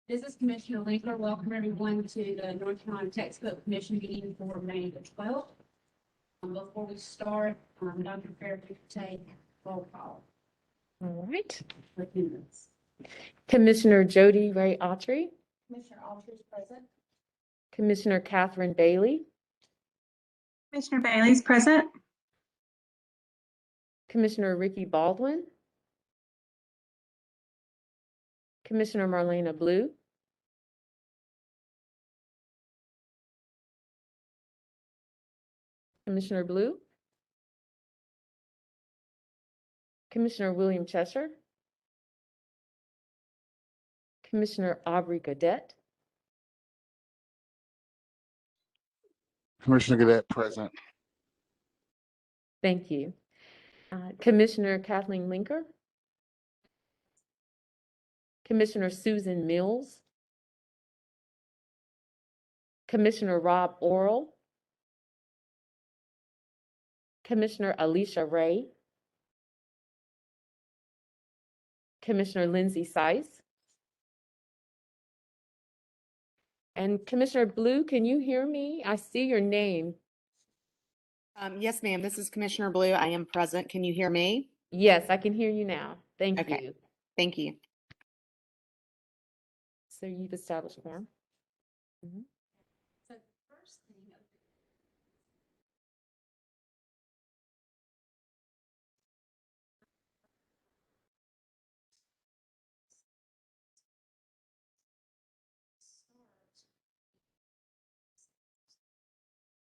This is Commissioner Winkler. Welcome everyone to the North Carolina Textbook Commission meeting for May the 12th. Before we start, Dr. Fair, if you could take roll call. All right. Attendance. Commissioner Jody Ray Autry, Commissioner Alter is present. Commissioner Catherine Bailey, Commissioner Bailey's present. Commissioner Ricky Baldwin, Commissioner Marlena Blue, Commissioner Blue, Commissioner William Cheshire, Commissioner Aubrey Gadet, Commissioner Gadet present. thank you. Commissioner Kathleen Linker, Commissioner Susan Mills, Commissioner Rob Orrell, Commissioner Alicia Ray, Commissioner Lindsay Sice, and Commissioner Blue, can you hear me? I see your name. Yes, ma'am. This is Commissioner Blue. I am present. Can you hear me? Yes, I can hear you now. Thank Okay. you. Thank you. So you've established quorum? Mhm. So the first thing,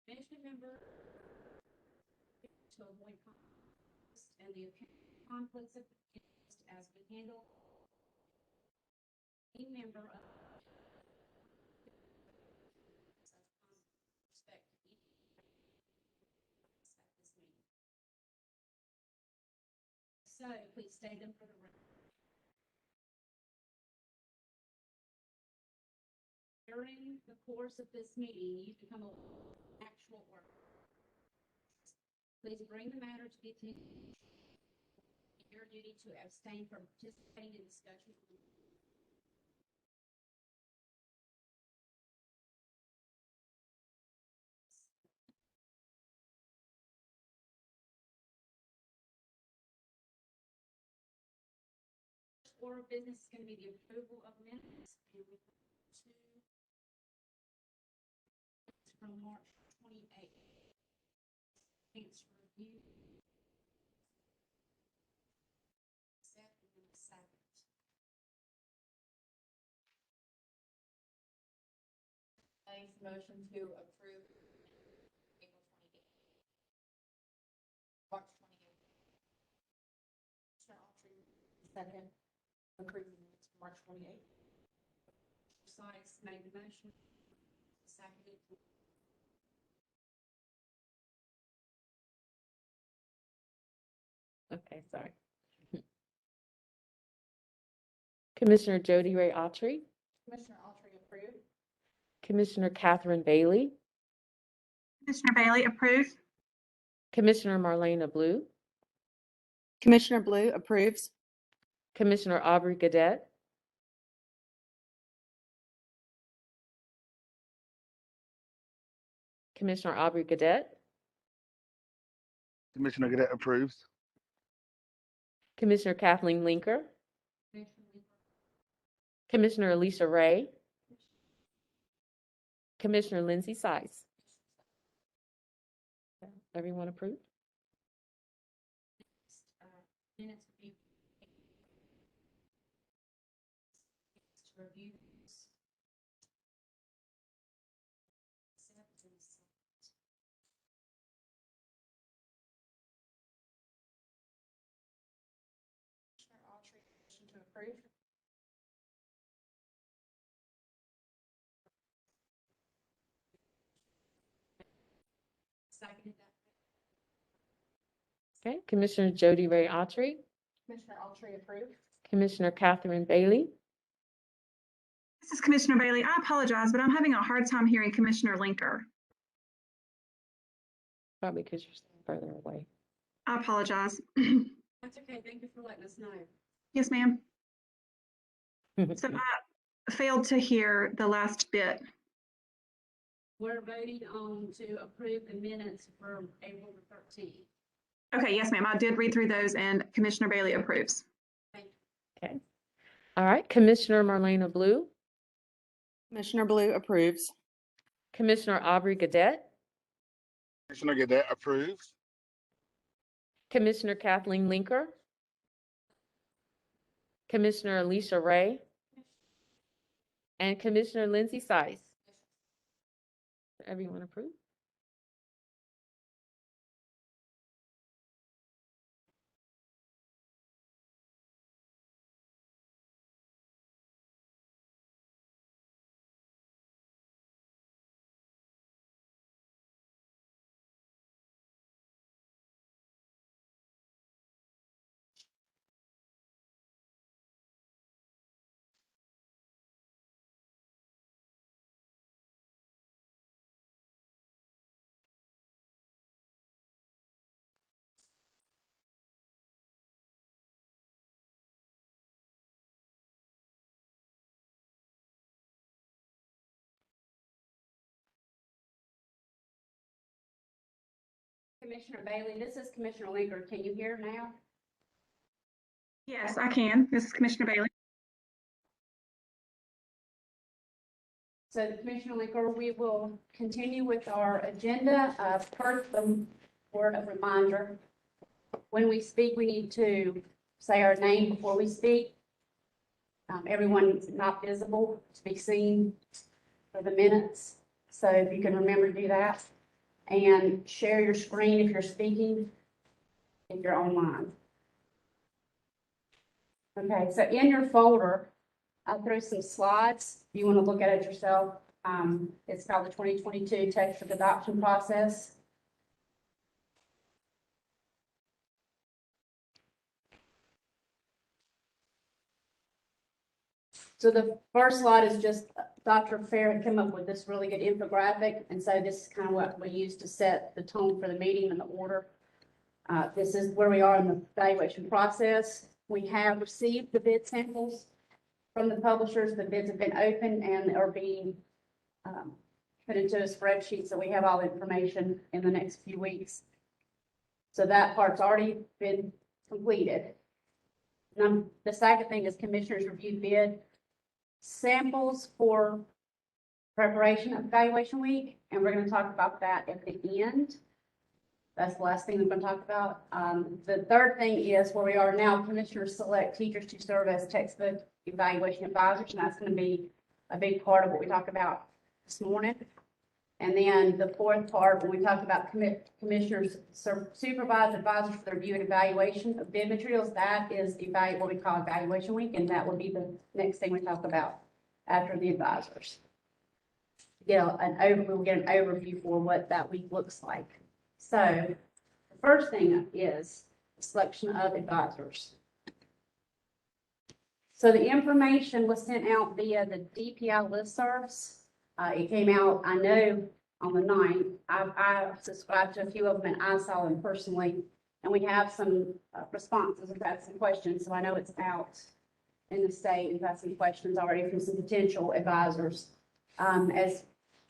commission member to avoid conflicts and the conflicts of interest as we handle a member of respect to each at this meeting. So please state them for the record. During the course of this meeting, you become an actual worker. Please bring the matter to the attention. Your duty to abstain from participating in discussion. First order of business is going to be the approval of minutes. And we have two from March 28th. Thanks for review. Accept and then second. Thanks. Motion to approve April 28th. March 28th. Second. Approving minutes for March 28th. Size made the motion. Seconded. Okay, sorry. Commissioner Jody Ray Autry, Commissioner Alter approved. Commissioner Catherine Bailey, Commissioner Bailey approves. Commissioner Marlena Blue, Commissioner Blue approves. Commissioner Aubrey Gadet, Commissioner Aubrey Gadet, Commissioner Gadet approves. Commissioner Kathleen Linker, Commissioner Alicia Ray, Commissioner Lindsay Sice. Everyone approved? Minutes to be to review. Accept and second. Commissioner Alter, motion to approve. Seconded that. Okay, Commissioner Jody Ray Autry, Commissioner Alter approved. Commissioner Catherine Bailey, This is Commissioner Bailey. I apologize, but I'm having a hard time hearing Commissioner Linker. probably because you're further away. I apologize. That's okay. Thank you for letting us know. Yes, ma'am. So failed to hear the last bit. We're voting on to approve the minutes for April the 13th. Okay, yes, ma'am. I did read through those and Commissioner Bailey approves. Okay. All right, Commissioner Marlena Blue, Commissioner Blue approves. Commissioner Aubrey Gadet, Commissioner Gadet approves. Commissioner Kathleen Linker, Commissioner Alicia Ray, and Commissioner Lindsay Sice. Everyone approve? Commissioner Bailey, this is Commissioner Linker. Can you hear now? Yes, I can. This is Commissioner Bailey. So Commissioner Linker, we will continue with our agenda. First, a word of reminder. When we speak, we need to say our name before we speak. Everyone's not visible to be seen for the minutes. So if you can remember to do that. And share your screen if you're speaking, if you're online. Okay, so in your folder, I threw some slides. If you want to look at it yourself, it's called the 2022 textbook adoption process. So the first slide is just Dr. Fair had come up with this really good infographic. And so this is kind of what we use to set the tone for the meeting and the order. This is where we are in the evaluation process. We have received the bid samples from the publishers. The bids have been opened and are being put into a spreadsheet. So we have all the information in the next few weeks. So that part's already been completed. Now, the second thing is commissioners review bid samples for preparation of evaluation week, and we're going to talk about that at the end. That's the last thing we're going to talk about. The third thing is where we are now, commissioners select teachers to serve as textbook evaluation advisors, and that's going to be a big part of what we talk about this morning. And then the fourth part, when we talk about commissioners supervise advisors for the review and evaluation of bid materials, that is what we call evaluation week, and that will be the next thing we talk about after the advisors. We'll get an overview for what that week looks like. So the first thing is the selection of advisors. So the information was sent out via the DPI listservs. It came out, I know, on the 9th. I subscribed to a few of them and I saw them personally. And we have some responses. We've had some questions, so I know it's out in the state. We've had some questions already from some potential advisors. As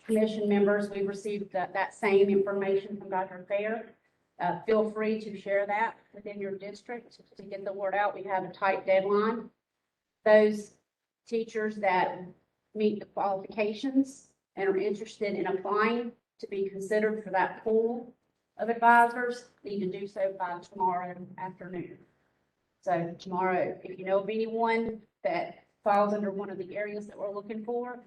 commission members, we received that same information from Dr. Fair. Feel free to share that within your district to get the word out. We have a tight deadline. Those teachers that meet the qualifications and are interested in applying to be considered for that pool of advisors need to do so by tomorrow afternoon. So tomorrow, if you know of anyone that falls under one of the areas that we're looking for,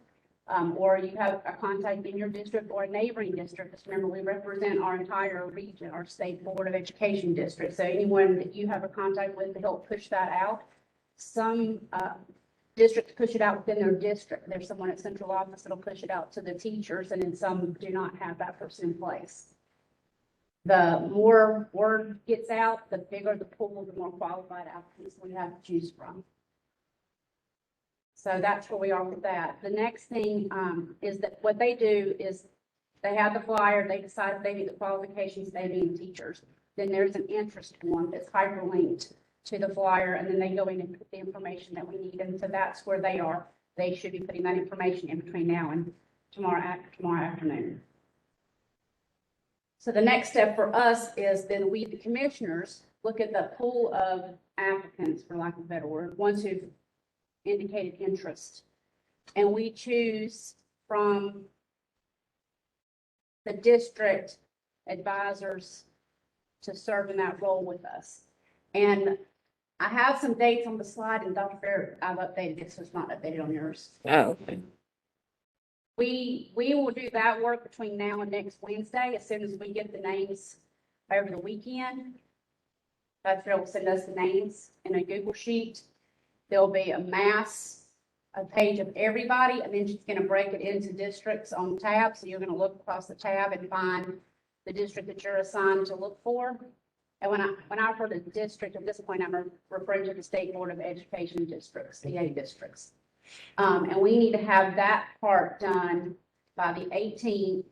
or you have a contact in your district or a neighboring district, just remember we represent our entire region, our state board of education district. So anyone that you have a contact with to help push that out. Some districts push it out within their district. There's someone at central office that'll push it out to the teachers, and then some do not have that person in place. The more word gets out, the bigger the pool, the more qualified applicants we have to choose from. So that's where we are with that. The next thing is that what they do is they have the flyer, they decide if they meet the qualifications, they meet teachers. Then there's an interest form that's hyperlinked to the flyer, and then they go in and put the information that we need. And so that's where they are. they should be putting that information in between now and tomorrow afternoon. So the next step for us is then we, the commissioners, look at the pool of applicants, for lack of a better word, ones who've indicated interest. And we choose from the district advisors to serve in that role with us. And I have some dates on the slide, and Dr. Fair, I've updated this, so it's not updated on yours. Oh, okay. We will do that work between now and next Wednesday, as soon as we get the names over the weekend. Dr. Fair will send us the names in a Google sheet. There'll be a page of everybody, and then she's gonna break it into districts on tabs. So you're gonna look across the tab and find the district that you're assigned to look for. And when I refer to district, at this point, I'm referring to the State Board of Education districts, CA districts. And we need to have that part done by the 18th.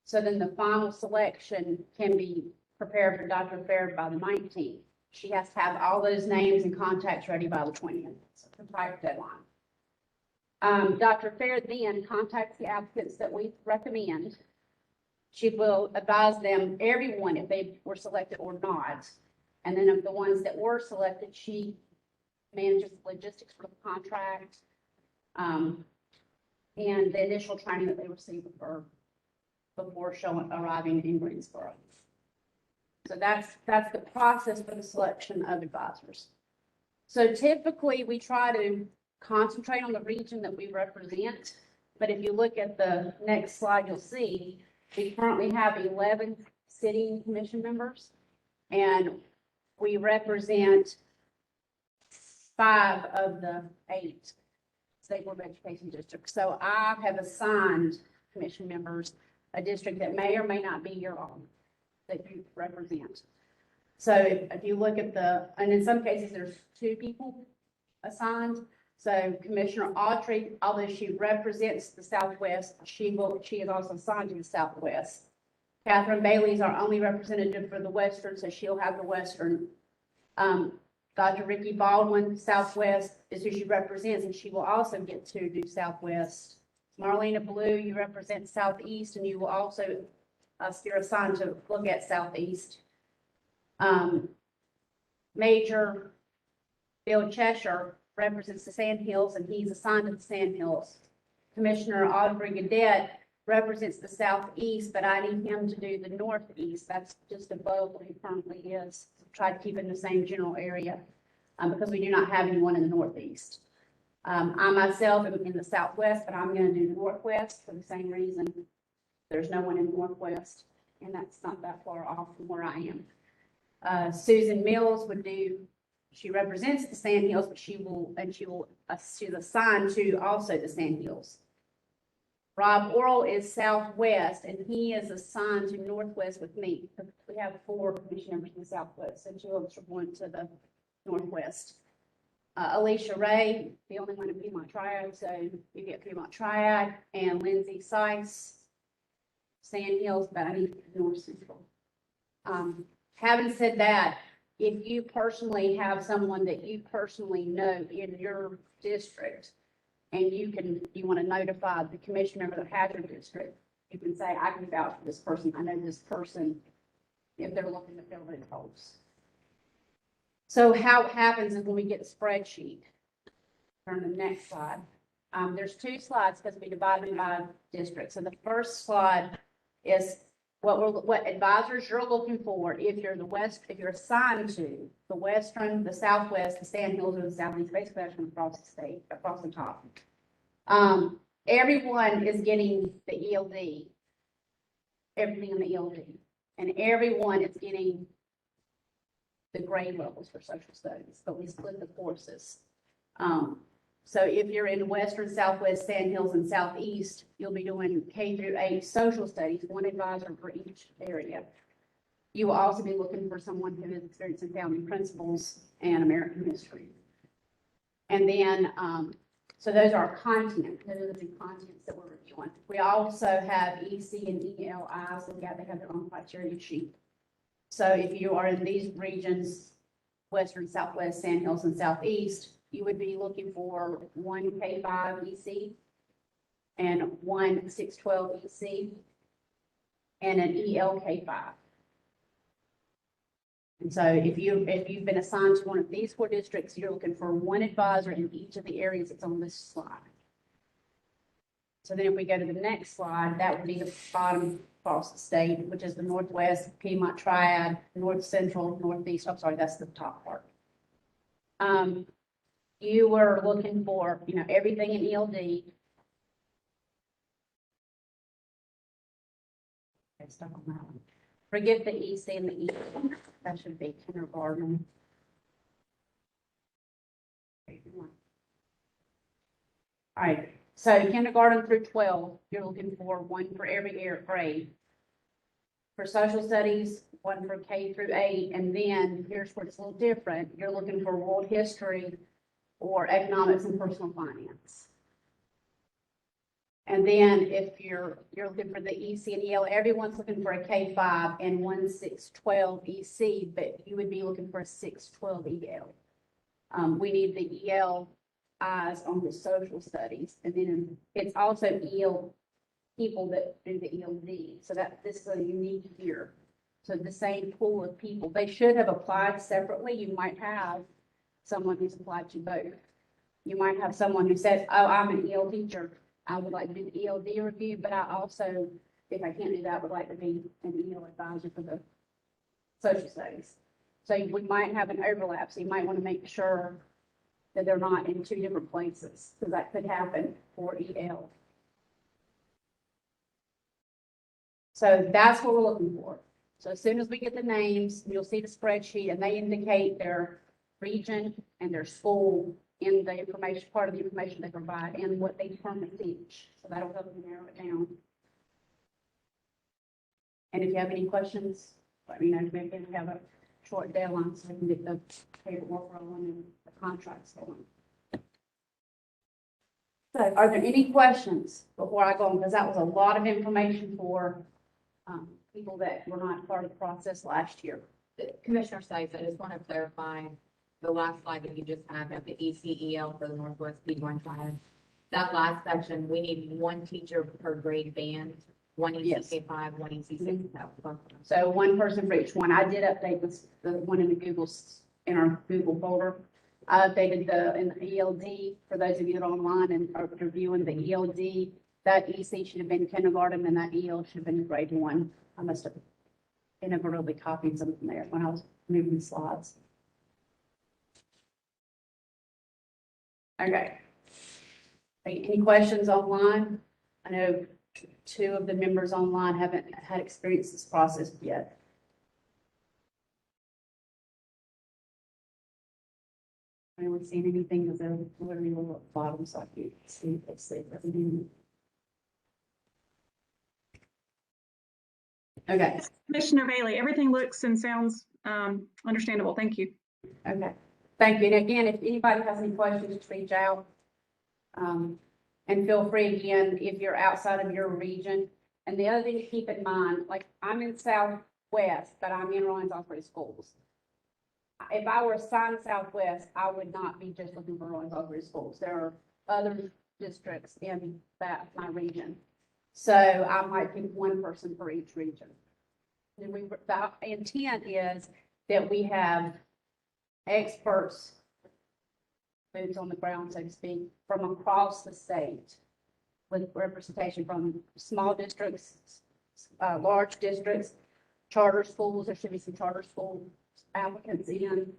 So then the final selection can be prepared for Dr. Fair by the 19th. She has to have all those names and contacts ready by the 20th. It's a tight deadline. Dr. Fair then contacts the applicants that we recommend. She will advise them, everyone, if they were selected or not. And then of the ones that were selected, she manages the logistics for the contract, and the initial training that they receive before arriving in Greensboro. So that's the process for the selection of advisors. So typically, we try to concentrate on the region that we represent. But if you look at the next slide, you'll see we currently have 11 sitting commission members, and we represent 5 of the 8 State Board of Education districts. So I have assigned commission members a district that may or may not be your own that you represent. So if you look at and in some cases, there's 2 people assigned. So Commissioner Autry, although she represents the Southwest, she is also assigned to the Southwest. Catherine Bailey is our only representative for the Western, so she'll have the Western. Dr. Ricky Baldwin, Southwest, is who she represents, and she will also get to do Southwest. Marlena Blue, you represent Southeast, and you will also, you're assigned to look at Southeast. Major Bill Cheshire represents the Sand Hills, and he's assigned to the Sand Hills. Commissioner Audrey Gadet represents the Southeast, but I need him to do the Northeast. That's just above what he currently is. Try to keep it in the same general area, because we do not have anyone in the Northeast. I myself am in the Southwest, but I'm going to do the Northwest for the same reason. There's no one in the Northwest, and that's not that far off from where I am. Susan Mills she represents the Sand Hills, but she's assigned to also the Sand Hills. Rob Orrell is Southwest, and he is assigned to Northwest with me. We have 4 commission members in the Southwest, and 2 of us are going to the Northwest. Alicia Ray, the only one in Piedmont Triad, so you get Piedmont Triad, and Lindsay Sykes, Sand Hills, but I need North Central. Having said that, if you personally have someone that you personally know in your district, and you want to notify the commission member that has your district, you can say, I can vouch for this person. I know this person, if they're looking to fill in holes. So how it happens is when we get the spreadsheet, turn to the next slide. There's 2 slides because we divide them by district. So the first slide is what advisors you're looking for if you're assigned to the Western, the Southwest, the Sand Hills, or the Southeast, basically that's from across the state, across the top. Everyone is getting the ELD, everything in the ELD, and everyone is getting the grade levels for social studies, but we split the courses. So if you're in Western, Southwest, Sand Hills, and Southeast, you'll be doing K through 8 social studies, 1 advisor for each area. You will also be looking for someone who has experience in founding principles and American history. And then, so those are content. Those are the 2 contents that we're reviewing. We also have EC and ELI, so they have their own criteria sheet. So if you are in these regions, Western, Southwest, Sand Hills, and Southeast, you would be looking for one K-5 EC and one 612 EC and an ELK-5. And so if you've been assigned to one of these 4 districts, you're looking for one advisor in each of the areas that's on this slide. So then if we go to the next slide, that would be the bottom across the state, which is the Northwest, Piedmont Triad, North Central, Northeast. I'm sorry, that's the top part. You were looking for, everything in ELD. Okay, stuck on that one. Forget the EC and the E. That should be kindergarten. All right, so kindergarten through 12, you're looking for one for every grade. For social studies, one for K through 8, and then here's where it's a little different. You're looking for world history or economics and personal finance. And then if you're looking for the EC and EL, everyone's looking for a K-5 and one 612 EC, but you would be looking for a 612 EL. We need the EL eyes on the social studies, and then it's also EL people that do the ELD. So this is a unique year. So the same pool of people, they should have applied separately. You might have someone who's applied to both. You might have someone who says, oh, I'm an EL teacher. I would like to do the ELD review, but I also, if I can't do that, would like to be an EL advisor for the social studies. So we might have an overlap. So you might want to make sure that they're not in 2 different places, because that could happen for EL. So that's what we're looking for. So as soon as we get the names, you'll see the spreadsheet, and they indicate their region and their school in the information, part of the information they provide, and what they currently teach. So that'll help you narrow it down. And if you have any questions, let me know. Maybe we have a short deadline so we can get the paperwork rolling and the contracts going. So are there any questions before I go on? Because that was a lot of information for people that were not part of the process last year. Commissioner Sykes, I just want to clarify the last slide that you just had of the ECEL for the Northwest Piedmont Triad. That last section, we need one teacher per grade band, one ECK5, one ECK6. So one person for each one. I did update the one in in our Google folder. I updated in the ELD for those of you that are online and are reviewing the ELD. That EC should have been kindergarten and that EL should have been grade 1. I must have inadvertently copied something there when I was moving the slides. Okay. Any questions online? I know 2 of the members online haven't had experienced this process yet. Anyone seen anything? Because they're literally on the bottom, so I can't see if they say everything. Okay. Commissioner Bailey, everything looks and sounds understandable. Thank you. Okay. Thank you. And again, if anybody has any questions, just reach out. And feel free again, if you're outside of your region. And the other thing to keep in mind, like I'm in Southwest, but I'm in Owens-Osprey schools. If I were assigned Southwest, I would not be just looking for Owens-Osprey schools. There are other districts in my region. So I might pick one person for each region. And the intent is that we have experts, boots on the ground, so to speak, from across the state with representation from small districts, large districts, charter schools. There should be some charter school applicants in,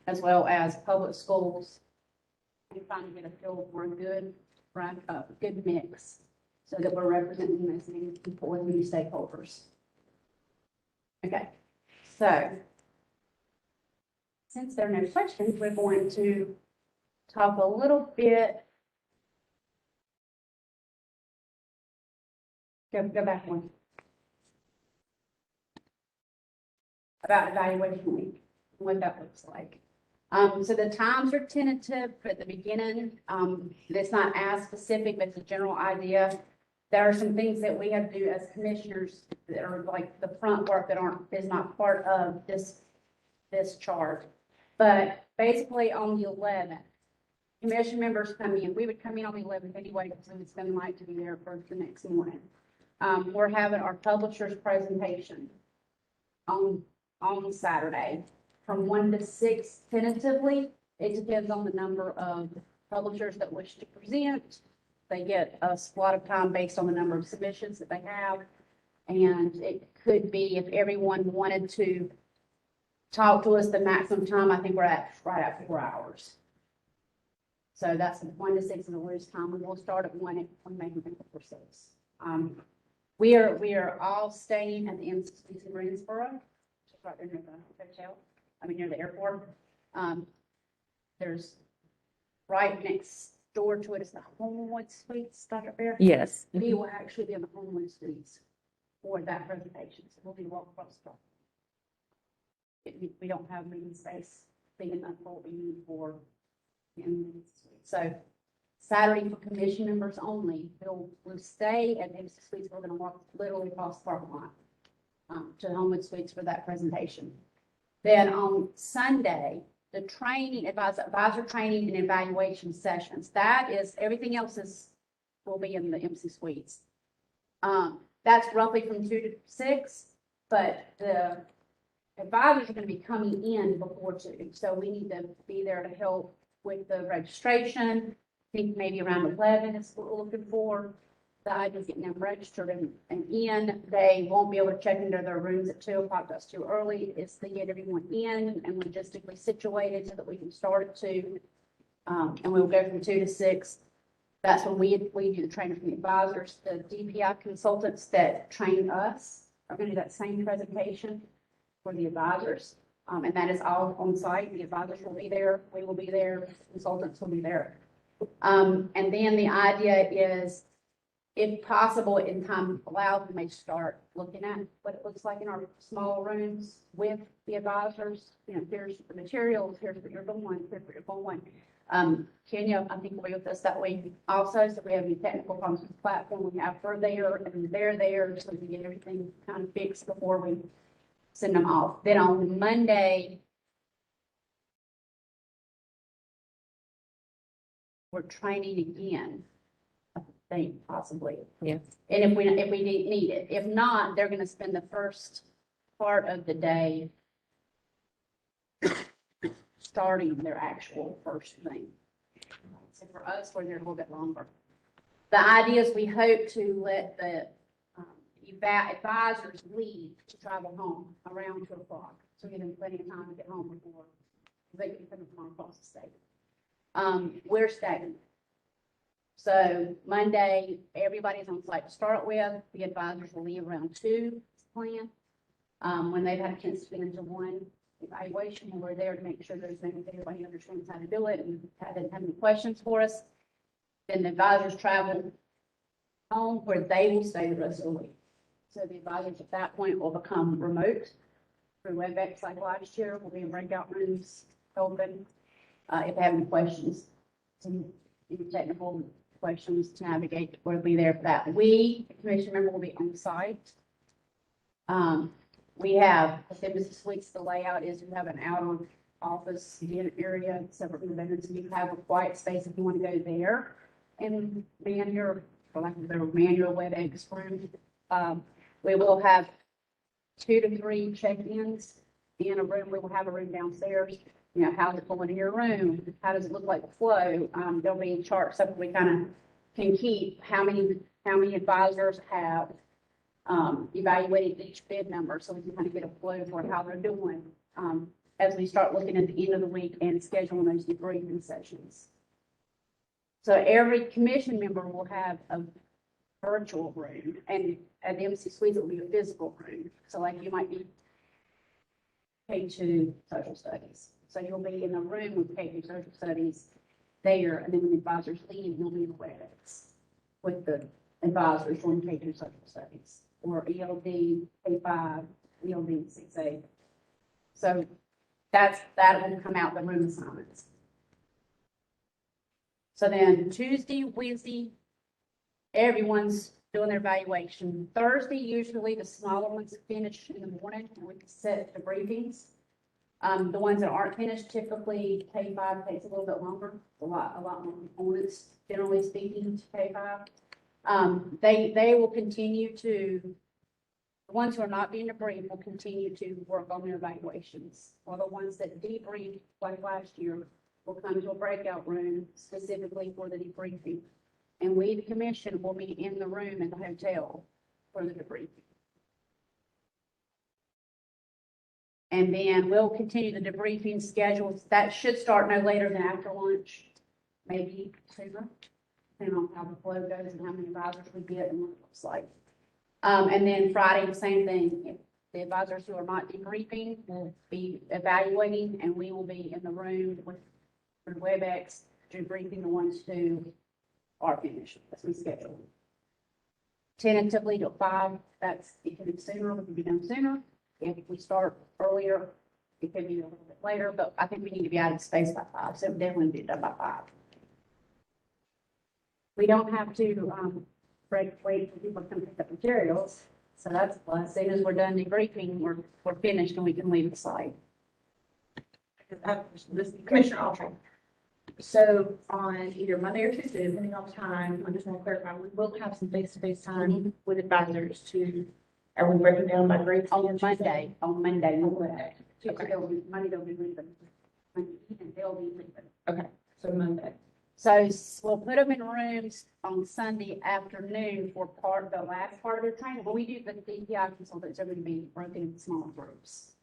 as well as public schools. And trying to get a feel for a good mix so that we're representing as many people as many stakeholders. Okay, so since there are no questions, we're going to talk a little bit. Go back one. About evaluation week, what that looks like. So the times are tentative at the beginning. It's not as specific, but it's a general idea. There are some things that we have to do as commissioners that are like the front work that is not part of this chart. But basically on the 11th, commission members come in. We would come in on the 11th anyway, because we would spend the night to be there for the next morning. We're having our publisher's presentation on Saturday from 1 to 6 tentatively. It depends on the number of publishers that wish to present. They get a slot of time based on the number of submissions that they have. And it could be, if everyone wanted to talk to us, the maximum time, I think we're at right at 4 hours. So that's 1 to 6 in the loose time. We will start at 1 and maybe for 6. We are all staying at the MCC in Greensboro, which is right there near the hotel, near the airport. There's right next door to it is the Homewood Suites, Dr. Bear. Yes. We will actually be in the Homewood Suites for that presentation, so we'll be walking across the we don't have meeting space big enough for what we need for the meeting suite. So Saturday for commission members only, we'll stay at the Suites. We're gonna walk literally across the parking lot to the Homewood Suites for that presentation. Then on Sunday, the training, advisor training and evaluation sessions, that is, everything else will be in the MC Suites. That's roughly from 2 to 6, but the advisors are going to be coming in before 2. So we need to be there to help with the registration. I think maybe around 11 is what we're looking for. The idea is getting them registered and in. They won't be able to check into their rooms at 2 o'clock. That's too early. It's to get everyone in and logistically situated so that we can start at 2. And we'll go from 2 to 6. That's when we do the training from the advisors. The DPI consultants that train us are going to do that same presentation for the advisors. And that is all on site. The advisors will be there. We will be there. Consultants will be there. And then the idea is, if possible, in time allowed, we may start looking at what it looks like in our small rooms with the advisors. Here's the materials, here's what you're doing, here's what you're going. Kenya, I think, will be with us that week also. So if we have any technical problems with the platform, we have her there and they're there, so we can get everything kind of fixed before we send them off. Then on Monday, we're training again. I think possibly. Yeah. And if we need it, if not, they're going to spend the first part of the day starting their actual first thing. So for us, we're there a little bit longer. The idea is we hope to let the advisors leave to travel home around 2 o'clock. So we give them plenty of time to get home before they can come from across the state. We're staying. So Monday, everybody's on site to start with. The advisors will leave around 2 plan. When they've had a chance to get into one evaluation, and we're there to make sure there's everybody understands how to do it and doesn't have any questions for us. Then the advisors travel home where they will stay the rest of the week. So the advisors at that point will become remote through WebEx like last year. We'll be in breakout rooms open. If they have any questions, some technical questions to navigate, we'll be there for that. We, the commission member, will be on site. We have, within Mrs. Suites, the layout is we have an outer office unit area, separate from the bedrooms, and you have a quiet space if you want to go there and man your, for lack of a better, man your WebEx room. We will have 2 to 3 check-ins in a room. We will have a room downstairs. How's it going in your room? How does it look like the flow? There'll be charts so we kind of can keep how many advisors have evaluated each bid number, so we can kind of get a flow for how they're doing as we start looking at the end of the week and scheduling those debriefing sessions. So every commission member will have a virtual room, and at the MC Suites, it will be a physical room. So like you might be K2 social studies. So you'll be in a room with K2 social studies there, and then when the advisors leave, you'll be in WebEx with the advisors from K2 social studies, or ELD, K5, ELD 6A. So that will come out the room assignments. So then Tuesday, Wednesday, everyone's doing their evaluation. Thursday, usually the smaller ones finish in the morning and we can set the briefings. The ones that aren't finished typically K-5 takes a little bit longer, a lot more components, generally speaking, to K-5. They will continue to, the ones who are not being debriefed will continue to work on their evaluations. While the ones that debriefed, like last year, will come to a breakout room specifically for the debriefing. And we, the commission, will be in the room in the hotel for the debriefing. And then we'll continue the debriefing schedules. That should start no later than after lunch, maybe sooner, depending on how the flow goes and how many advisors we get and what it looks like. And then Friday, the same thing. If the advisors who are not debriefing will be evaluating, and we will be in the room with WebEx debriefing the ones who are finished, as we schedule. Tentatively to 5, that's, it can be sooner, it can be done sooner. If we start earlier, it could be a little bit later, but I think we need to be out of space by 5, so definitely be done by 5. We don't have to, wait for people to come pick up materials, so that's a plus. As soon as we're done debriefing, we're finished and we can leave the site. This Commissioner Archer. So on either Monday or Tuesday, depending on time, I just want to clarify, we will have some face-to-face time with advisors to, are we breaking down by grades? On Monday, we'll go Okay. back. Tuesday, Monday, they'll be leaving. Monday, they'll be leaving. Okay, so Monday. So we'll put them in rooms on Sunday afternoon for the last part of their training. When we do the DPI consultants, they're going to be broken into smaller groups.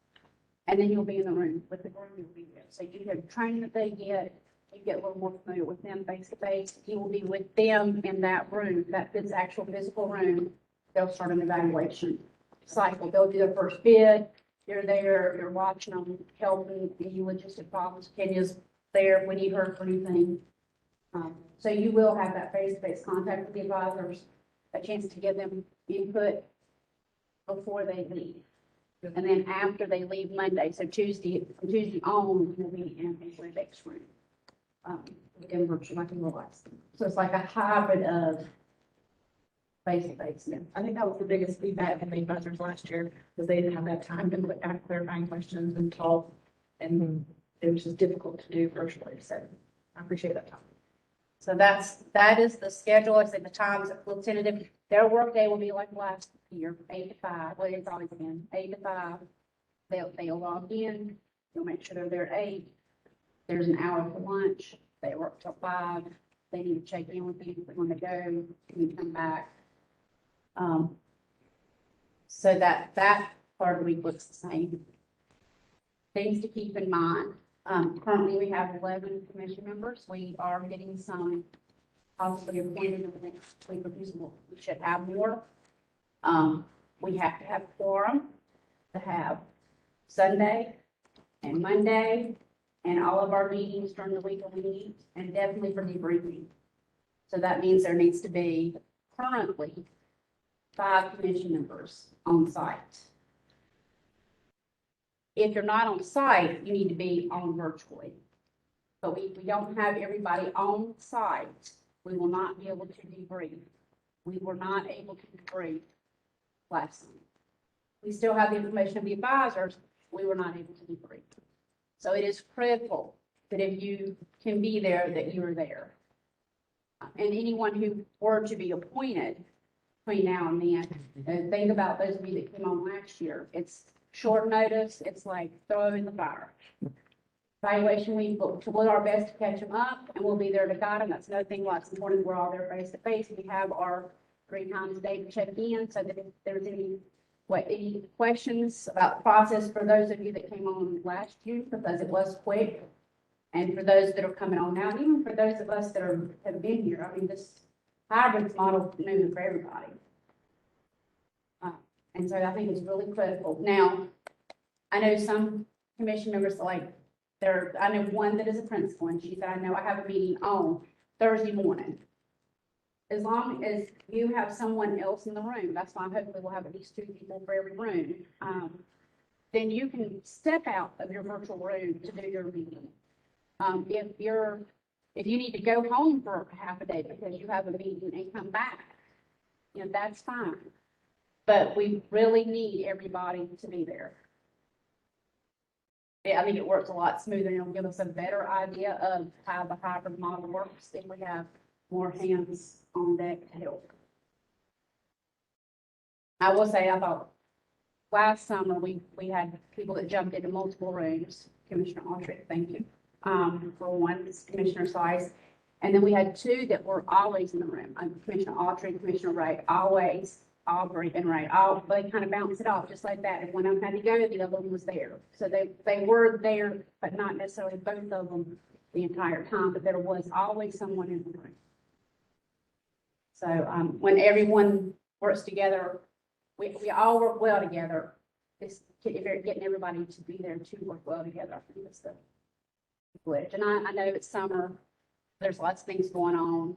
And then you'll be in the room with the group you'll be there. So you get the training that they get, you get a little more familiar with them face to face. You will be with them in that room, that is actual physical room. They'll start an evaluation cycle. They'll do their first bid. You're there, you're watching them, helping any logistic problems. Kenya's there when you heard for anything. So you will have that face-to-face contact with the advisors, a chance to give them input before they leave. And then after they leave Monday, so Tuesday, from Tuesday on, we'll be in a WebEx room. In virtual, like in real life. So it's like a hybrid of face-to-face. I think that was the biggest feedback from the advisors last year, because they didn't have that time to ask clarifying questions and talk, and it was just difficult to do virtually, so I appreciate that time. So that is the schedule. I said the times, a little tentative. Their workday will be like last year, 8 to 5. Well, it's always been 8 to 5. They'll log in. They'll make sure they're there at 8. There's an hour for lunch. They work till 5. They need to check in with you when they go, and you come back. So that part of the week looks the same. Things to keep in mind. Currently, we have 11 commission members. We are getting some possibly appointed in the next week or two. We should have more. We have to have quorum to have Sunday and Monday and all of our meetings during the week that we meet, and definitely for debriefing. So that means there needs to be currently 5 commission members on site. If you're not on site, you need to be on virtually. But we don't have everybody on site, we will not be able to debrief. We were not able to debrief last time. We still have the information of the advisors, we were not able to debrief. So it is critical that if you can be there, that you are there. And anyone who were to be appointed between now and then, think about those of you that came on last year. It's short notice, it's like throw in the fire. Evaluation week, we'll do our best to catch them up, and we'll be there to guide them. That's another thing why it's important we're all there face to face. We have our 3 times a day to check in, so that if there's any questions about the process for those of you that came on last year, because it was quick, and for those that are coming on now, and even for those of us that have been here, I mean, this hybrid model is new for everybody. And so I think it's really critical. Now, I know some commission members like, I know one that is a principal, and she said, I know I have a meeting on Thursday morning. As long as you have someone else in the room, that's why hopefully we'll have at least 2 people for every room. Then you can step out of your virtual room to do your meeting. If you need to go home for half a day because you have a meeting and come back, that's fine. But we really need everybody to be there. I think it works a lot smoother and it'll give us a better idea of how the hybrid model works if we have more hands on deck to help. I will say, I thought last summer, we had people that jumped into multiple rooms. Commissioner Autry, thank you, for one, Commissioner Size. And then we had two that were always in the room, Commissioner Autry and Commissioner Ray, always, Aubrey and Ray, they kind of bounced it off just like that. And when I had to go, the other one was there. So they were there, but not necessarily both of them the entire time, but there was always someone in the room. So, when everyone works together, we all work well together. It's getting everybody to be there to work well together. I think it's the glitch. And I know it's summer, there's lots of things going on.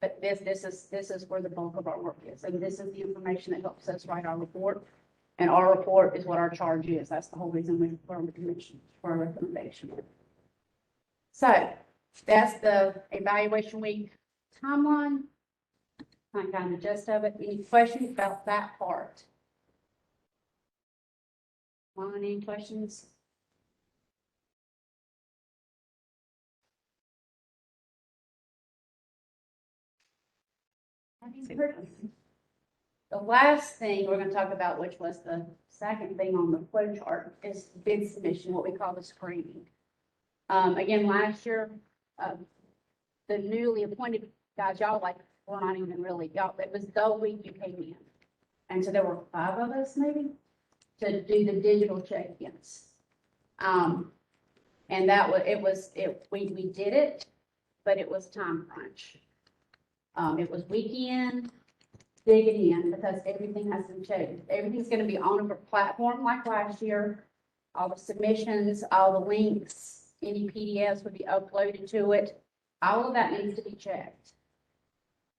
But this is where the bulk of our work is. And this is the information that helps us write our report. And our report is what our charge is. That's the whole reason we formed the commission for our recommendation. So that's the evaluation week timeline. Kind of the gist of it. Any questions about that part? Any questions? The last thing we're going to talk about, which was the second thing on the flow chart, is bid submission, what we call the screening. Again, last year, the newly appointed guys, y'all we're not even really, y'all, it was the week you came in. And so there were 5 of us maybe to do the digital check-ins. And that was, we did it, but it was time crunch. It was weekend, digging in because everything has been changed. Everything's going to be on a platform like last year. All the submissions, all the links, any PDFs would be uploaded to it. All of that needs to be checked.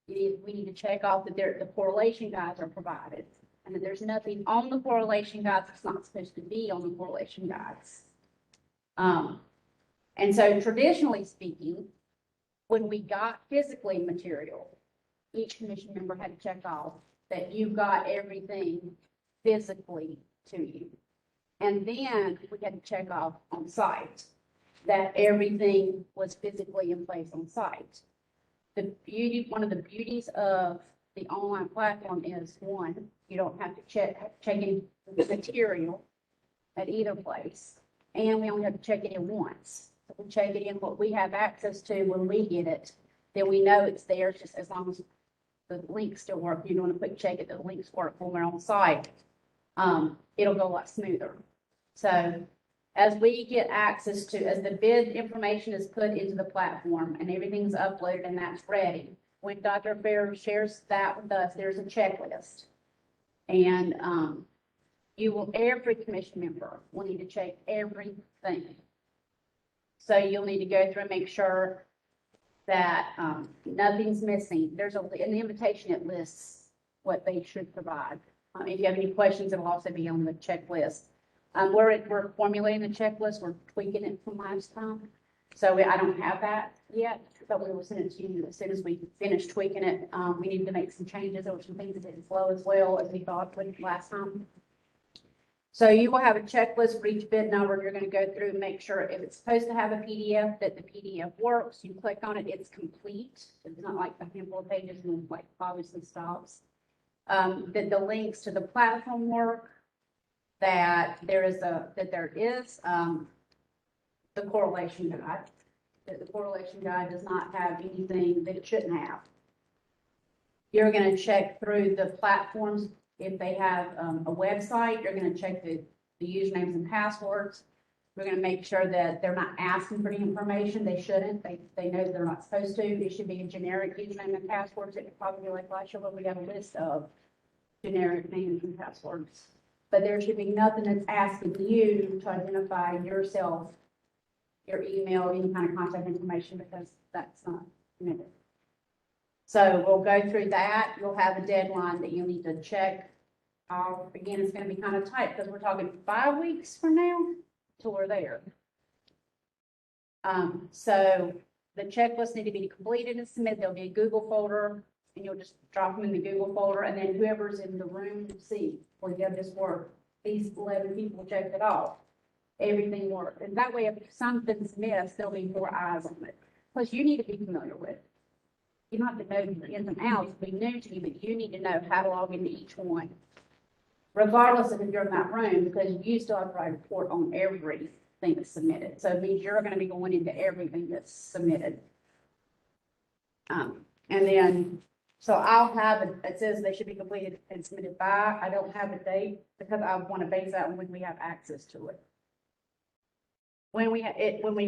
We need to check off that the correlation guides are provided and that there's nothing on the correlation guides that's not supposed to be on the correlation guides. And so traditionally speaking, when we got physically material, each commission member had to check off that you got everything physically to you. And then we had to check off on site that everything was physically in place on site. One of the beauties of the online platform is, one, you don't have to check in the material at either place. And we only have to check it in once. So we check it in what we have access to when we get it, then we know it's there just as long as the links still work. You don't want to quick check it, the links work when we're on site. It'll go a lot smoother. So as we get access to, as the bid information is put into the platform and everything's uploaded and that's ready, when Dr. Fair shares that with us, there's a checklist. And every commission member will need to check everything. So you'll need to go through and make sure that nothing's missing. In the invitation, it lists what they should provide. If you have any questions, it'll also be on the checklist. We're formulating the checklist. We're tweaking it from last time. So I don't have that yet, but we will send it to you as soon as we finish tweaking it. We need to make some changes. There were some things that didn't flow as well as we thought would last time. So you will have a checklist for each bid number. You're going to go through and make sure if it's supposed to have a PDF, that the PDF works. You click on it, it's complete. It's not like a handful of pages and like obviously stops. That the links to the platform work, that there is the correlation guide, that the correlation guide does not have anything that it shouldn't have. You're going to check through the platforms. If they have a website, you're going to check the usernames and passwords. We're going to make sure that they're not asking for any information. They shouldn't. They know they're not supposed to. It should be a generic username and passwords. It could probably be like last year, but we got a list of generic names and passwords. But there should be nothing that's asking you to identify yourself, your email, any kind of contact information, because that's not permitted. So we'll go through that. You'll have a deadline that you'll need to check. Again, it's going to be kind of tight because we're talking 5 weeks from now till we're there. So the checklists need to be completed and submitted. There'll be a Google folder, and you'll just drop them in the Google folder, and then whoever's in the room will see, or you have this work. These 11 people checked it off. everything worked. And that way, if something's missed, there'll be more eyes on it. Plus, you need to be familiar with it. You don't have to know the ins and outs, it'll be new to you, but you need to know how to log into each one. Regardless of if you're in that room, because you still have to write a report on everything that's submitted. So it means you're gonna be going into everything that's submitted. And then, so I'll have, it says they should be completed and submitted by, I don't have a date, because I wanna base that on when we have access to it. When we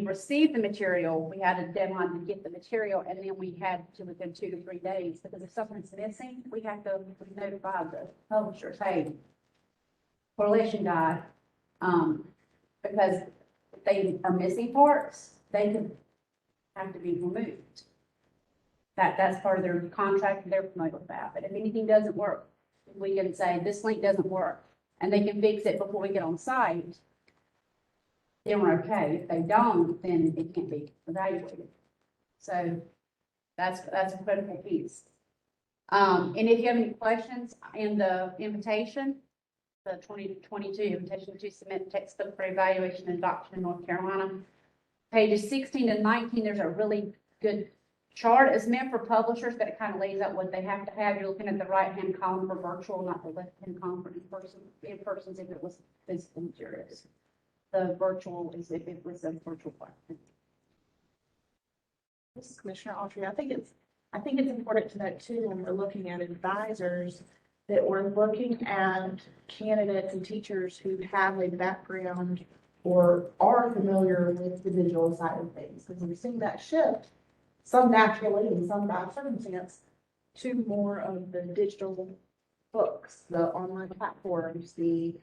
received the material, we had a deadline to get the material, and then we had to within 2 to 3 days, because if something's missing, we have to notify the publishers, hey, correlation guide, because if they are missing parts, they could have to be removed. That's part of their contract, they're familiar with that, but if anything doesn't work, we can say, this link doesn't work, and they can fix it before we get on site, then we're okay. If they don't, then it can't be evaluated. So that's a critical piece. And if you have any questions in the invitation, the 2022 invitation to submit textbook for evaluation and adoption in North Carolina, pages 16 to 19, there's a really good chart. It's meant for publishers, but it kind of lays out what they have to have. You're looking at the right-hand column for virtual, not the left-hand column for in-person if it was physical materials. The virtual is if it was a virtual platform. This is Commissioner Autry. I think it's important to note too, when we're looking at advisors, that we're looking at candidates and teachers who have a background or are familiar with the digital side of things. Because we're seeing that shift, some naturally and some by circumstance, to more of the digital books, the online platforms, the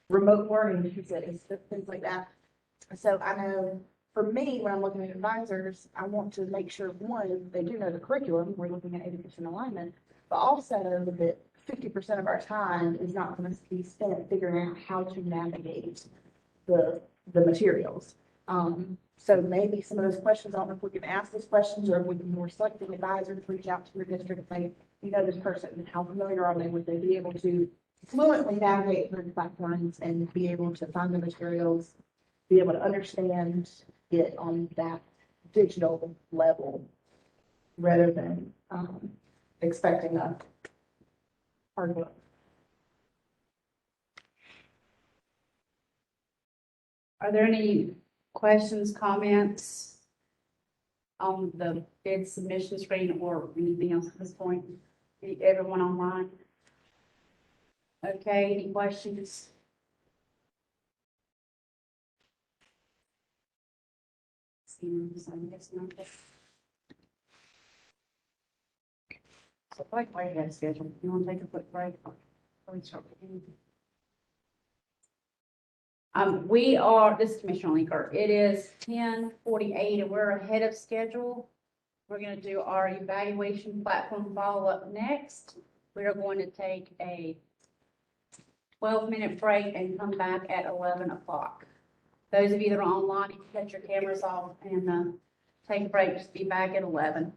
remote learning, things like that. So I know for me, when I'm looking at advisors, I want to make sure, one, they do know the curriculum, we're looking at 80% alignment, but also that 50% of our time is not going to be spent figuring out how to navigate the materials. So maybe some of those questions, I don't know if we can ask those questions or if we can more select the advisor to reach out to your district and say, you know, this person, how familiar are they? Would they be able to fluently navigate through the platforms and be able to find the materials, be able to understand it on that digital level rather than expecting a hard book. Are there any questions, comments on the bid submission screen or anything else at this point? Everyone online? Okay, any questions? So like, why you got schedule? You want to take a quick break? Or we start with anything? This is Commissioner Linker. It is 10:48 and we're ahead of schedule. We're going to do our evaluation platform follow-up next. We are going to take a 12-minute break and come back at 11 o'clock. Those of you that are online, you can cut your cameras off and take a break. Just be back at 11.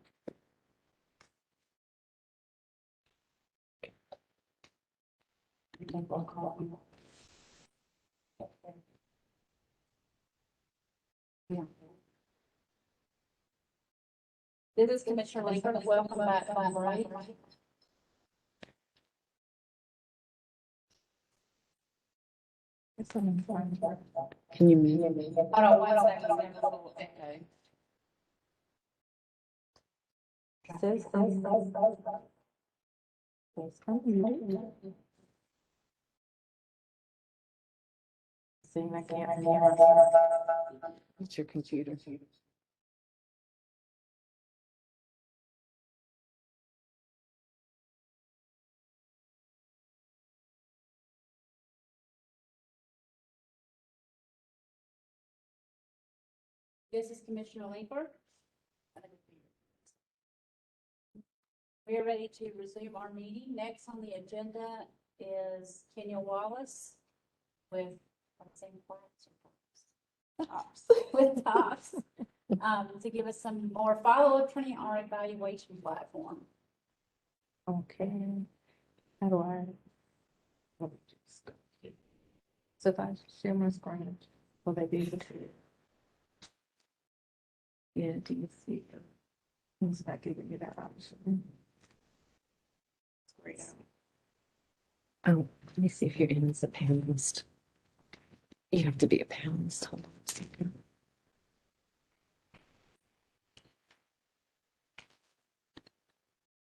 Yeah. This is Commissioner Lincoln. Welcome back from break. Can you mute? Hold on one second. Okay. Says Seeing I can't. It's your computer. This is Commissioner Linker. We are ready to resume our meeting. Next on the agenda is Kenya Wallace with tops, with tops, to give us some more follow-up training on our evaluation platform. Okay. How do I? So if I share my screen. Will they be able to? Yeah, do you see? Who's not giving you that option? It's great. Oh, let me see if you're in as a panelist. You have to be a panelist. Hold on a second.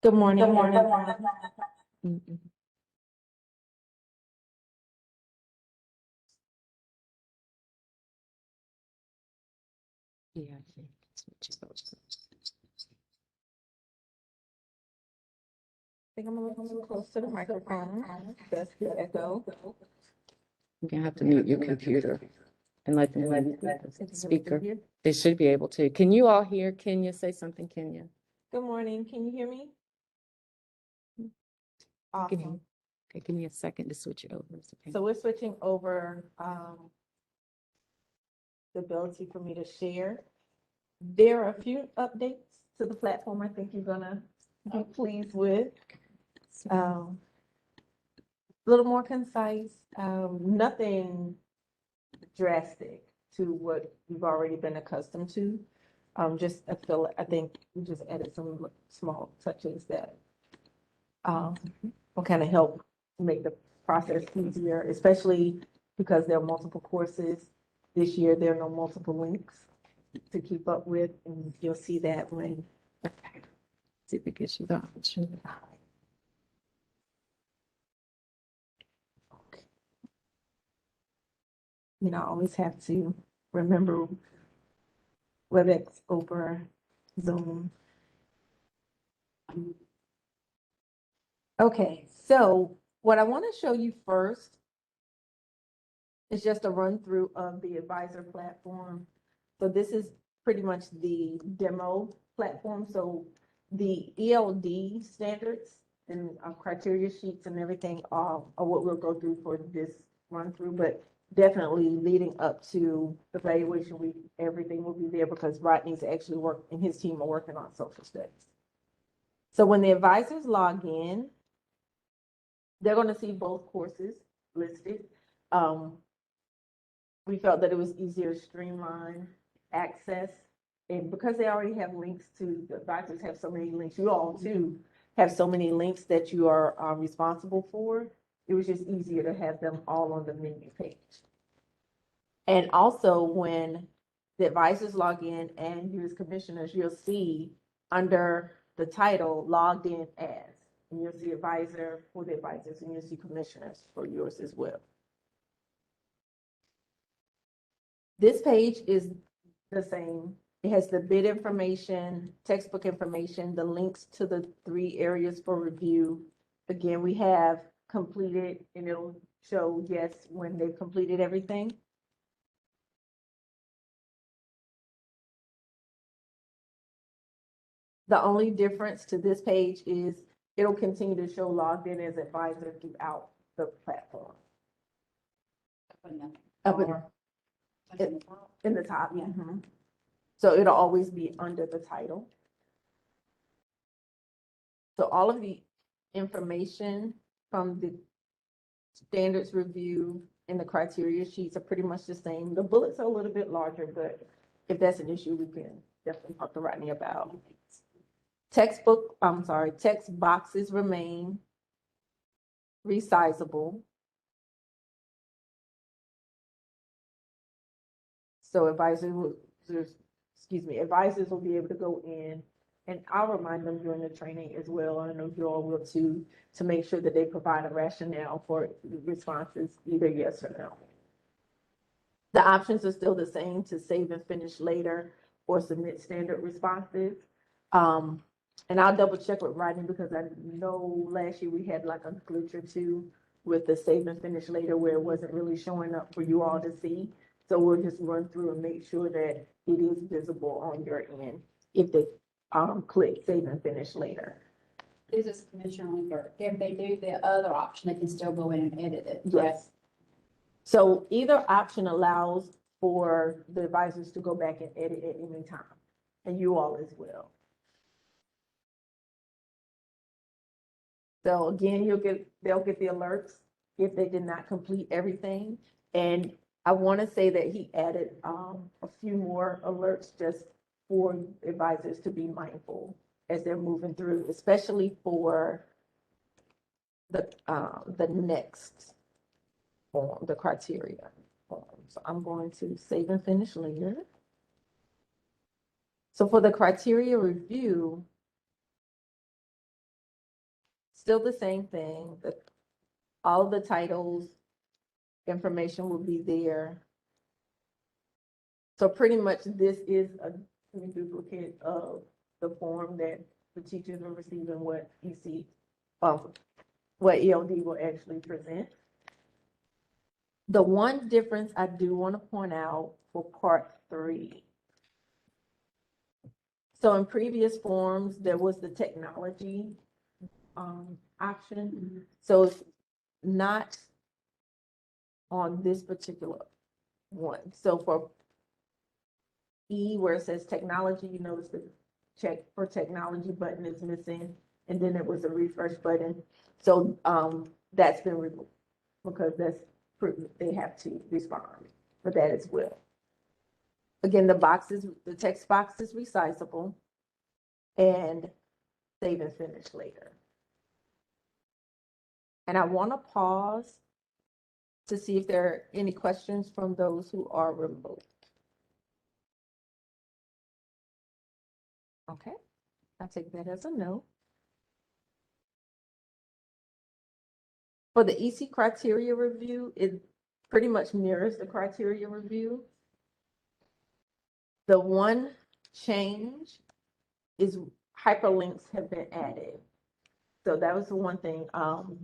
Good morning. Mm-mm. Yeah, I think that's what you're supposed to. I think I'm a little too close to the microphone. That's the echo. You're gonna have to mute your computer and let them mute the speaker. They should be able to. Can you all hear Kenya say something, Kenya? Good morning. Can you hear me? Can Awesome. you- Okay, give me a second to switch it over. as a panel. So we're switching over the ability for me to share. There are a few updates to the platform I think you're gonna be pleased with. A little more concise, nothing drastic to what you've already been accustomed to. I think we just added some small touches that will kind of help make the process easier, especially because there are multiple courses. This year, there are no multiple links to keep up with, and you'll see that when See if it gives you the option. I always have to remember WebEx over Zoom. Okay, so what I want to show you first is just a run through of the advisor platform. So this is pretty much the demo platform. So the ELD standards and criteria sheets and everything are what we'll go through for this run through, but definitely leading up to the evaluation week, everything will be there because Rodney's actually and his team are working on social studies. So when the advisors log in, they're going to see both courses listed. We felt that it was easier to streamline access. And because they already have links the advisors have so many links, you all too have so many links that you are responsible for. It was just easier to have them all on the menu page. And also when the advisors log in and you as commissioners, you'll see under the title logged in as, and you'll see advisor for the advisors and you'll see commissioners for yours as well. This page is the same. It has the bid information, textbook information, the links to the 3 areas for review. Again, we have completed, and it'll show yes when they've completed everything. The only difference to this page is it'll continue to show logged in as advisor throughout the platform. Up in the top, yeah. So it'll always be under the title. So all of the information from the standards review and the criteria sheets are pretty much the same. The bullets are a little bit larger, but if that's an issue, we can definitely talk to Rodney about. Text boxes remain resizable. So advisors will be able to go in, and I'll remind them during the training as well. I know you all will too, to make sure that they provide a rationale for responses, either yes or no. The options are still the same to save and finish later or submit standard responses. And I'll double check with Rodney because I know last year we had like a glitch or two with the save and finish later where it wasn't really showing up for you all to see. So we'll just run through and make sure that it is visible on your end if they click save and finish later. This is Commissioner Linker. If they do the other option, they can still go in and edit it. Yes. So either option allows for the advisors to go back and edit at any time, and you all as well. So again, they'll get the alerts if they did not complete everything. And I want to say that he added a few more alerts just for advisors to be mindful as they're moving through, especially for the next form, the criteria form. So I'm going to save and finish later. So for the criteria review, still the same thing, all of the titles, information will be there. So pretty much this is a duplicate of the form that the teachers are receiving, what what ELD will actually present. The one difference I do want to point out for part 3. So in previous forms, there was the technology option. So it's not on this particular one. So for E, where it says technology, you notice the check for technology button is missing, and then it was a refresh button. So that's been removed because that's proof they have to respond for that as well. Again, the text box is resizable and save and finish later. And I want to pause to see if there are any questions from those who are remote. Okay, I'll take that as a no. For the EC criteria review, it pretty much mirrors the criteria review. The one change is hyperlinks have been added. So that was the one thing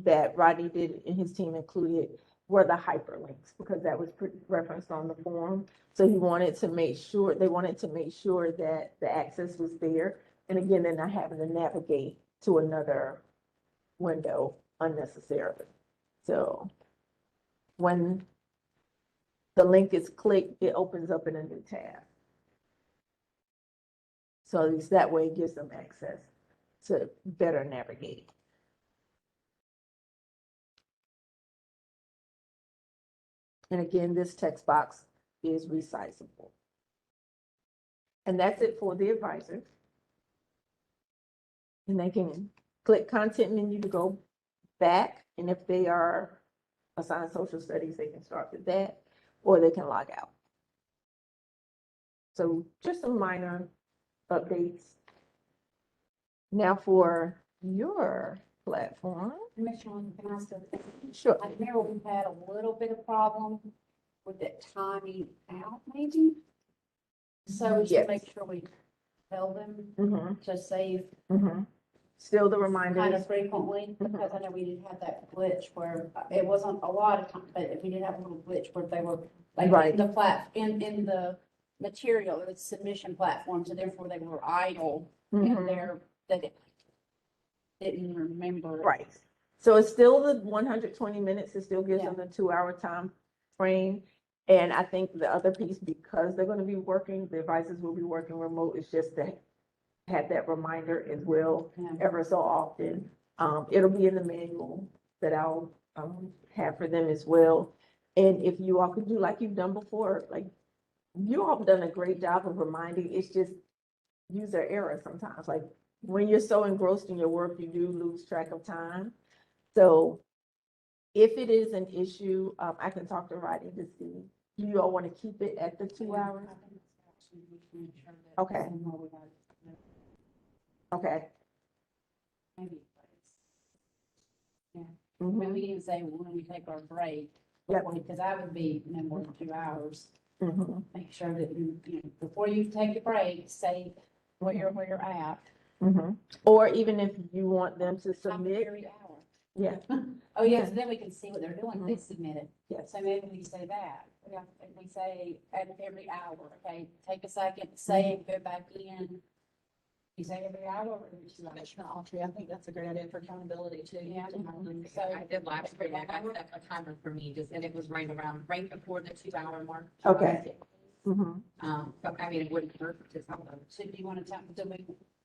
that Rodney did and his team included were the hyperlinks, because that was referenced on the form. So he wanted to make sure, they wanted to make sure that the access was there. And again, they're not having to navigate to another window unnecessarily. So when the link is clicked, it opens up in a new tab. So at least that way it gives them access to better navigate. And again, this text box is resizable. And that's it for the advisors. And they can click content menu to go back. And if they are assigned social studies, they can start with that, or they can log out. So just some minor updates. Now for your platform. Commissioner, can I still? Sure. I remember we had a little bit of problem with it timing out, maybe. So we Yes. should make sure we tell them Mm-hmm. to save Mm-hmm. Still the kind reminders. of frequently, because I know we did have that glitch where it wasn't a lot of time, but we did have a little glitch where they were like Right. in the material, the submission platform, so therefore they were idle and Mhm. they didn't remember. Right. So it's still the 120 minutes. It still gives Yeah. them the 2-hour time frame. And I think the other piece, because they're going to be working, the advisors will be working remote, is just to have that reminder as well, Yeah. ever so often. It'll be in the manual that I'll have for them as well. And if you all could do like you've done before, like you all have done a great job of reminding, it's just user error sometimes. Like when you're so engrossed in your work, you do lose track of time. So if it is an issue, I can talk to Rodney to see, do you all want to keep it at the 2 hours? Okay. Okay. Maybe. Yeah. Mhm. Maybe we can say when we take our break, Yep. because that would be no more than 2 hours. Mhm. Make sure that you know, before you take a break, say where you're at. Mhm. Or even if you want them to submit, Every hour. yeah, Oh, yes, then we can see what they're doing, they submitted. yes. So maybe we say that, we say at every hour, okay, take a second, save, go back in. You say every hour or every 2 hours? I think that's a great idea for accountability too. Yeah. So I did last year, I set a timer for me, just, and it was right before the 2-hour mark. Okay. Mhm. But I mean, it wouldn't hurt to tell them. So do you want to tell,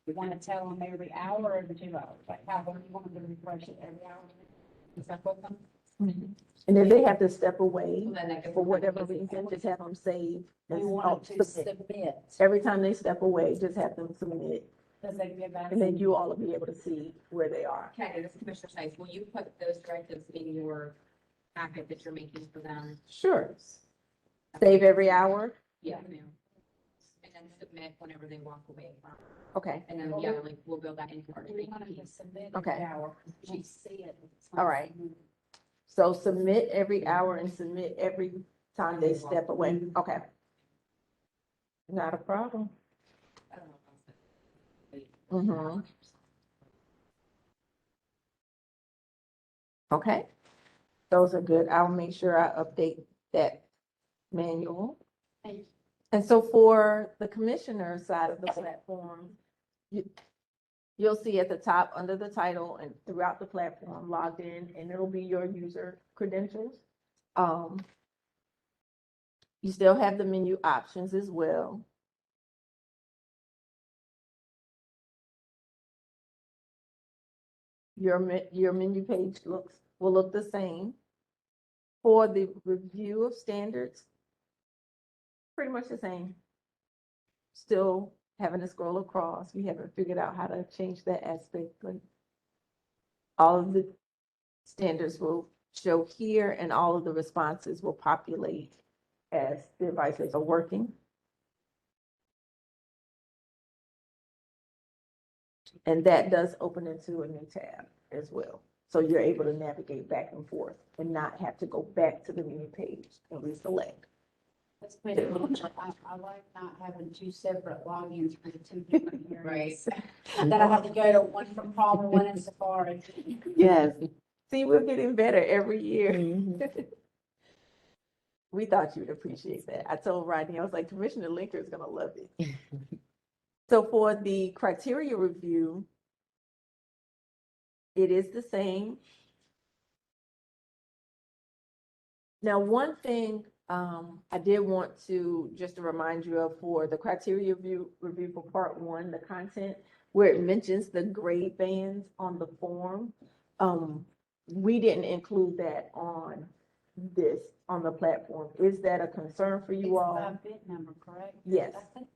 we want to tell them every hour or every 2 hours? Like how long you want them to refresh it every hour? Is that what them? And if they have to step away Well, then that gives for them whatever time to reason, just have them save. We and want them to submit. submit, Every time they step away, just have them submit, because they get back. and then you all will be able to see where they are. Okay, this Commissioner Sites, will you put those directives in your packet that you're making for them? Sure. Save every hour? Yeah, ma'am. And then submit whenever they walk away from. Okay, And then, yeah, like, we'll build that into our We want them training. to submit Okay. every hour, because you see it. It's All not right. submitted. so submit every hour and submit every time they step away. Okay. Not a problem. I don't know if I'll Mm-hmm. Okay. Those are good. I'll make sure I update that manual. Thank you. And so for the commissioner side of the platform, you'll see at the top under the title and throughout the platform logged in, and it'll be your user credentials. You still have the menu options as well. Your menu page will look the same. For the review of standards, pretty much the same. Still having to scroll across. We haven't figured out how to change that aspect, but all of the standards will show here and all of the responses will populate as the devices are working. And that does open into a new tab as well. So you're able to navigate back and forth and not have to go back to the menu page and reselect. That's pretty much, I like not having two separate logins for the two different areas. That I have to go to one for Chrome and one in Safari. Yes. See, we're getting better every year. Mhm. We thought you'd appreciate that. I told Rodney, I was like, Commissioner Linker is gonna love it. So for the criteria review, it is the same. Now, one thing I did want to just to remind you of for the criteria review for part one, the content, where it mentions the grade bands on the form. We didn't include that on the platform. Is that a concern for you It's all? by bid number, correct? Yes. I think,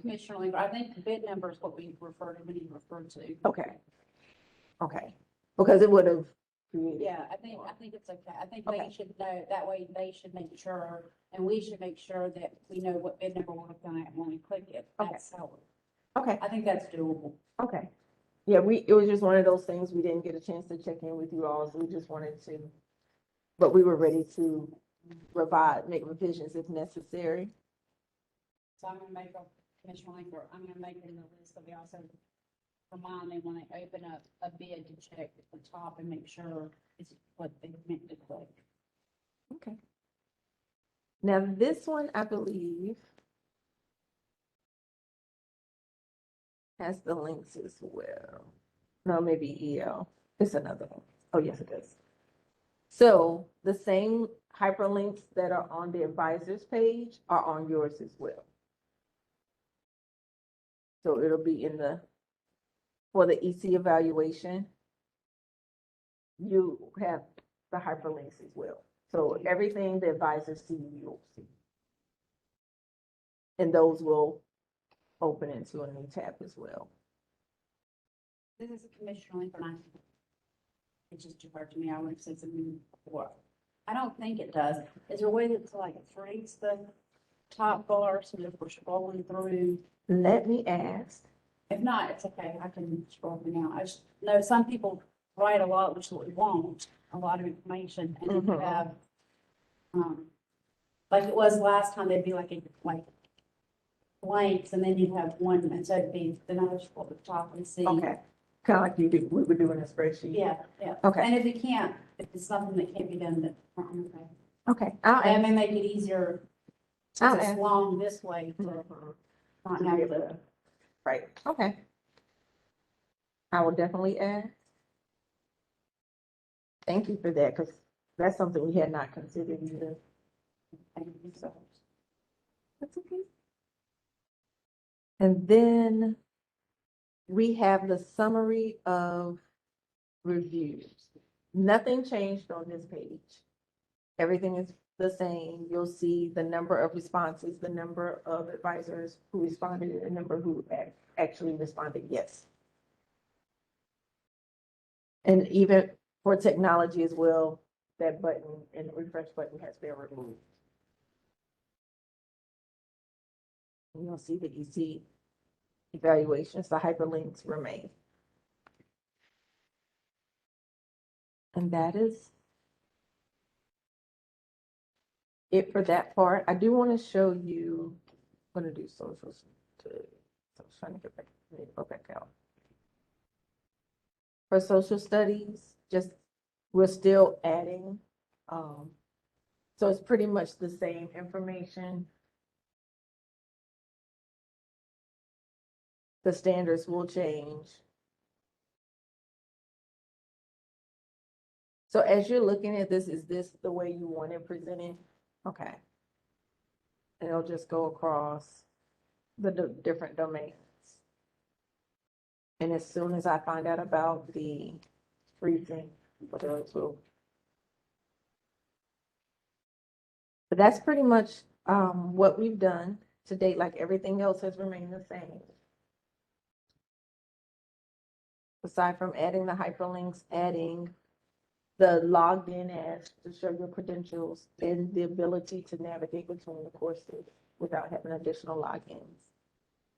Commissioner Linger, I think the bid number is what we refer to when you refer to. Okay. Okay, because it would have created. Yeah, I think it's okay. I think Okay. they should know, that way they should make sure, and we should make sure that we know what bid number we're looking at when we click it. Okay. That's how, Okay, I think that's doable. okay. Yeah, it was just one of those things, we didn't get a chance to check in with you all, so we just wanted to, but we were ready to make revisions if necessary. So I'm gonna make a, Commissioner Linger, I'm gonna make it in the list, but we also remind them when they open up a bid to check at the top and make sure it's what they meant to click. Okay. Now, this one, I believe, has the links as well. No, maybe EL. It's another one. Oh, yes, it does. So the same hyperlinks that are on the advisors page are on yours as well. So it'll be for the EC evaluation, you have the hyperlinks as well. So everything the advisors see, you'll see. And those will open into a new tab as well. This is a Commissioner Linger, and it just occurred to me, I would have said something before. I don't think it does. Is there a way that like it reads the top bar so that if we're scrolling through? Let me ask. If not, it's okay. I can scroll through now. I just know some people write a lot, which we won't, a lot of information, and then you Mhm. have, like it was last time, they'd be like blanks, and then you'd have one, and so it'd be, then I just scroll to the top and see. Okay, kind of like we were doing a spreadsheet. Yeah, yeah. Okay. And if it's something that can't be done, then, okay. Okay, I'll That may ask. make it easier, I'll since it's ask. long this way, to Mhm. not To be have able to. Right, okay. I will definitely ask. Thank you for that, because that's something we had not considered either. Thank you so much. That's okay. And then we have the summary of reviews. Nothing changed on this page. Everything is the same. You'll see the number of responses, the number of advisors who responded, and the number who actually responded yes. And even for technology as well, that button and refresh button has been removed. And you'll see the EC evaluations, the hyperlinks remain. And that is it for that part. I do want to show you, I'm going to do socials. So I was trying to get back, go back out. For social studies, just, we're still adding. So it's pretty much the same information. The standards will change. So as you're looking at this, is this the way you want it presented? Okay. And it'll just go across the different domains. And as soon as I find out about the freezing, but that's pretty much what we've done to date. Like everything else has remained the same. Aside from adding the hyperlinks, adding the logged in as to show your credentials and the ability to navigate between the courses without having additional logins.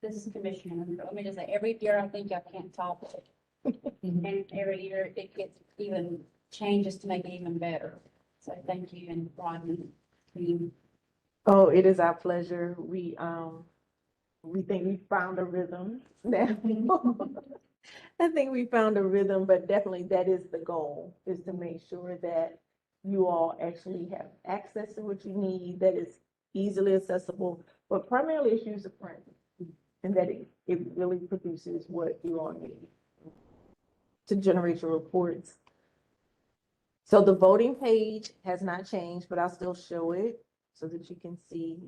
This is Commissioner. Let me just say, every year I think I can't top it. And every year it gets even changes to make it even better. So thank you and Rodney. Team. Oh, it is our pleasure. We think we found a rhythm now. I think we found a rhythm, but definitely that is the goal, is to make sure that you all actually have access to what you need, that is easily accessible, but primarily it's user friendly, and that it really produces what you all need to generate your reports. So the voting page has not changed, but I'll still show it so that you can see.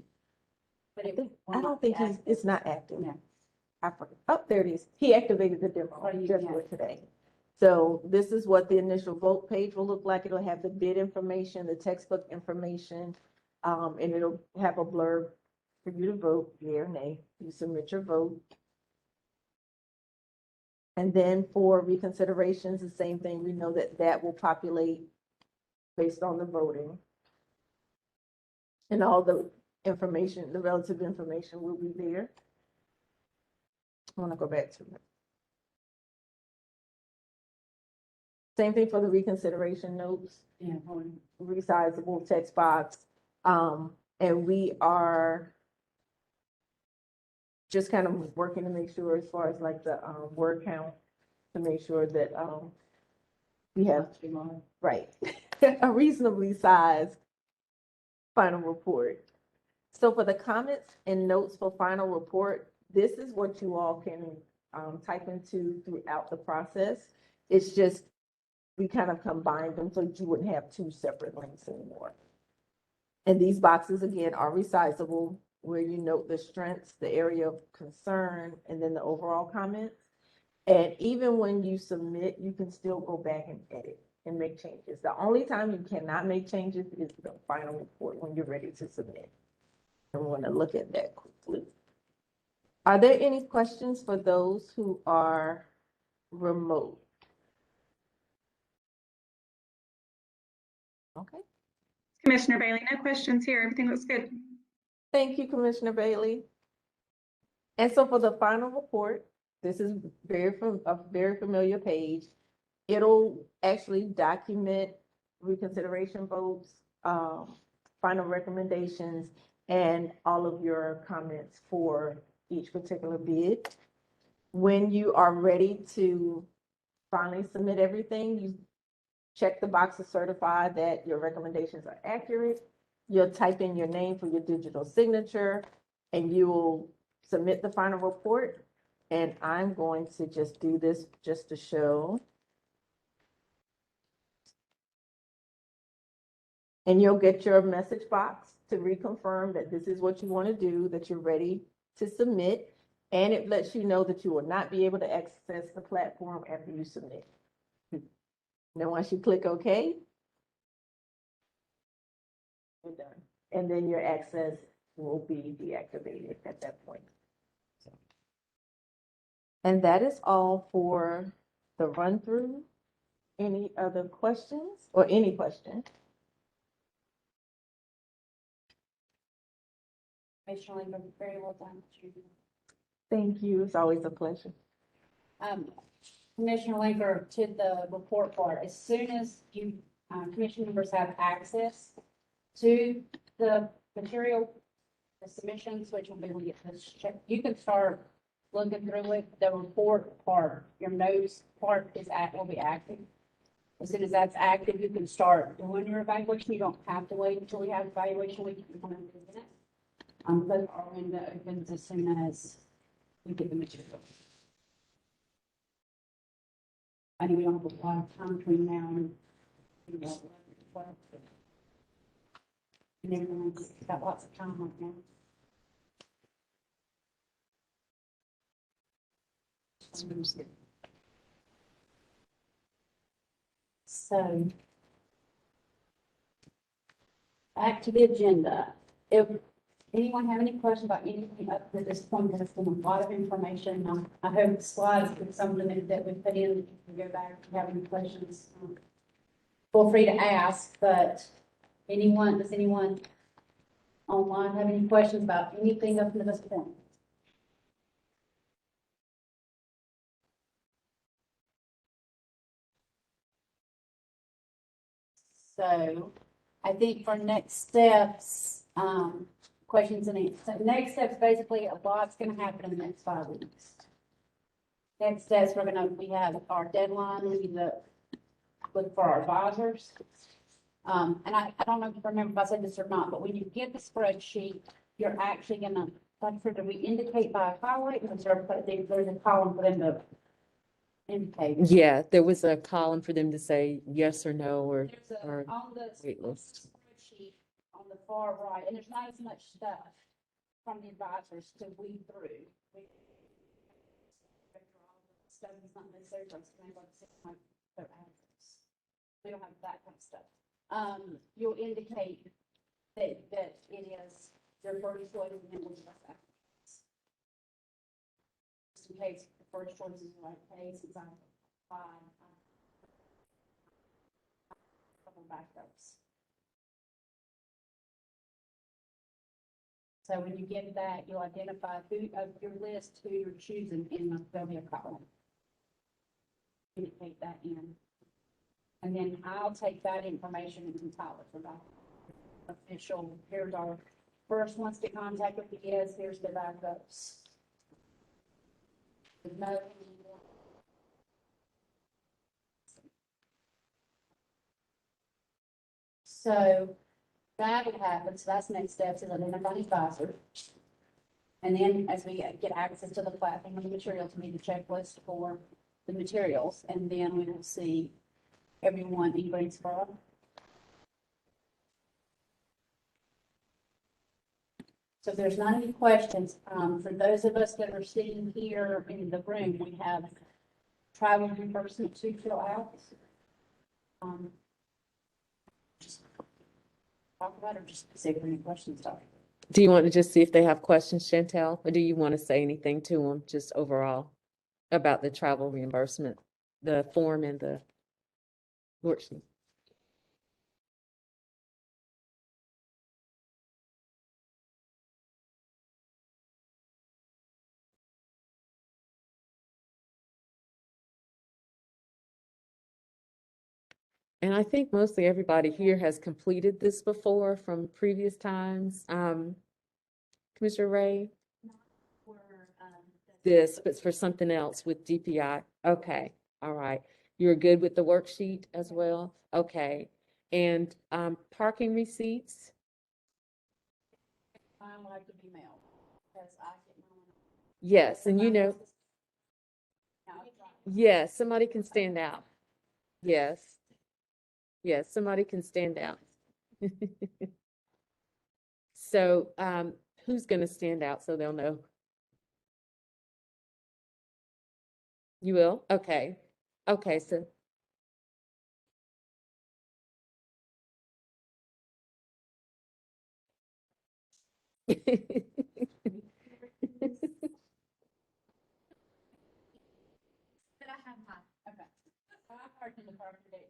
But I don't think it's not active. Yeah. Oh, there it is. He activated the demo just for today. So this is what the initial vote page will look like. It'll have the bid information, the textbook information, and it'll have a blurb for you to vote, yea or nay. You submit your vote. And then for reconsiderations, the same thing. We know that that will populate based on the voting. And all the information, the relative information will be there. I want to go back to it. Same thing for the reconsideration notes. Yeah. Resizable text box. And we are just kind of working to make sure, as far as like the word count, to make sure that we have right a reasonably sized final report. So for the comments and notes for final report, this is what you all can type into throughout the process. It's just we kind of combined them so that you wouldn't have two separate links anymore. And these boxes, again, are resizable, where you note the strengths, the area of concern, and then the overall comments. And even when you submit, you can still go back and edit and make changes. The only time you cannot make changes is the final report when you're ready to submit. And we're going to look at that quickly. Are there any questions for those who are remote? Okay. Commissioner Bailey, no questions here. Everything looks good. Thank you, Commissioner Bailey. And so for the final report, this is a very familiar page. It'll actually document reconsideration votes, final recommendations, and all of your comments for each particular bid. When you are ready to finally submit everything, you check the box to certify that your recommendations are accurate. You'll type in your name for your digital signature, and you will submit the final report. And I'm going to just do this just to show. And you'll get your message box to reconfirm that this is what you want to do, that you're ready to submit. And it lets you know that you will not be able to access the platform after you submit. Then once you click OK, you're done. And then your access will be deactivated at that point. And that is all for the run through. Any other questions or any questions? Commissioner Lincoln, very well done. Thank you. It's always a pleasure. Commissioner Linker, to the report part, as soon as you, commission members have access to the material, the submissions, which will be, when you get this check, you can start looking through it. The report part, your notes part will be active. As soon as that's active, you can start doing your evaluation. You don't have to wait until we have evaluation week. You can come and visit it. But our window opens as soon as we get the material. I know we don't have a lot of time between now and, you know, 12. And everyone's got lots of time right now. So, back to the agenda. If anyone have any questions about anything up to this point, there's been a lot of information. I hope the slides with some of them that we put in, we can go back if you have any questions. Feel free to ask, but does anyone online have any questions about anything up to this point? So I think for next steps, questions and answers. So next steps, basically, a lot's gonna happen in the next 5 weeks. Next steps, we have our deadline, we need to look for our advisors. And I don't know if you remember if I said this or not, but when you get the spreadsheet, you're actually gonna, like, do we indicate by a highlight, or there's a column for them to indicate? Yeah, there was a column for them to say yes or no, or There's on the wait list. spreadsheet on the far right, and there's not as much stuff from the advisors to weed through. Study's not necessary for us to make like their answers. We don't have that kind of stuff. You'll indicate that it is your first choice and then we'll discuss applicants. Just in case the first choice is the right case, since I'm fine. Couple backups. So when you get that, you'll identify who of your list, who you're choosing, and there'll be a column. Indicate that in. And then I'll take that information and compile it for the official, here's our first ones to contact with the yes, here's the backups. There's no. So that'll happen. So that's next steps is identify the advisor. And then as we get access to the platform and the materials, we need the checklist for the materials, and then we will see everyone in Greensboro. So if there's not any questions, for those of us that are sitting here in the room, we have travel reimbursement to fill out. Just talk about it, or just see if there are any questions. Do you want to just see if they have questions, Chantel, or do you want to say anything to them just overall about the travel reimbursement, the form and the worksheet? And I think mostly everybody here has completed this before from previous times. Commissioner Ray? This, but for something else with DPI. Okay, all right. You're good with the worksheet as well? Okay. And parking receipts? I like to be mailed, because I get my own. Yes, and you know, yes, somebody can stand out. Yes. Yes, somebody can stand out. So, who's gonna stand out so they'll know? You will? Okay. Okay, so Did I have my, okay. I've heard from the department today.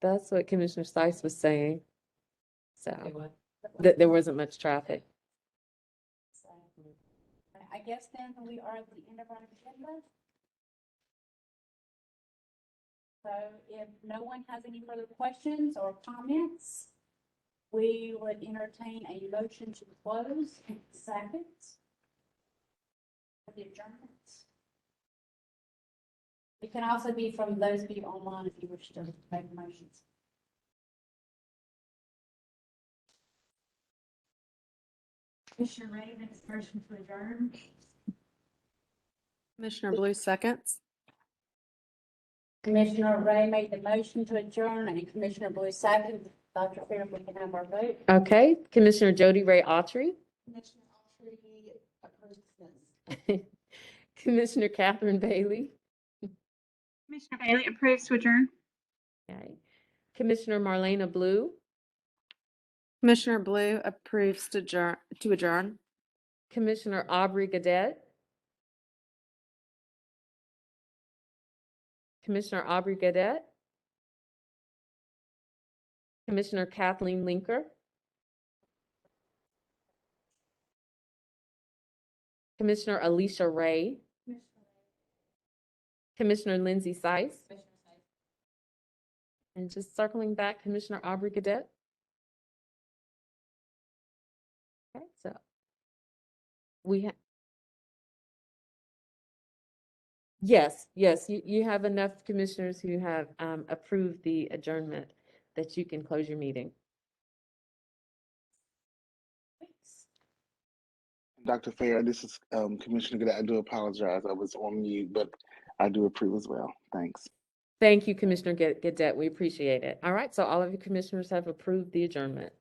That's what Commissioner Stice was saying. So, that there wasn't much traffic. So, I guess then we are at the end of our agenda. So if no one has any further questions or comments, we would entertain a motion to close in seconds. The adjournments. It can also be from those of you online if you wish to make motions. Commissioner Ray makes a motion to adjourn. Commissioner Blue seconds. Commissioner Ray made the motion to adjourn and Commissioner Blue seconded. Dr. Fair, we can have our vote. Okay, Commissioner Jody Ray Autry. Commissioner Autry approves this. Commissioner Catherine Bailey. Commissioner Bailey approves to adjourn. Okay. Commissioner Marlena Blue. Commissioner Blue approves to adjourn. Commissioner Aubrey Gadet. Commissioner Aubrey Gadet. Commissioner Kathleen Linker. Commissioner Alicia Ray. Commissioner Lindsay Sice. And just circling back, Commissioner Aubrey Gadet. Okay, so we have. Yes, you have enough commissioners who have approved the adjournment that you can close your meeting. Dr. Fair, this is Commissioner Goodell. I do apologize. I was on mute, but I do approve as well. Thanks. Thank you, Commissioner Gadet. We appreciate it. All right, so all of you commissioners have approved the adjournment.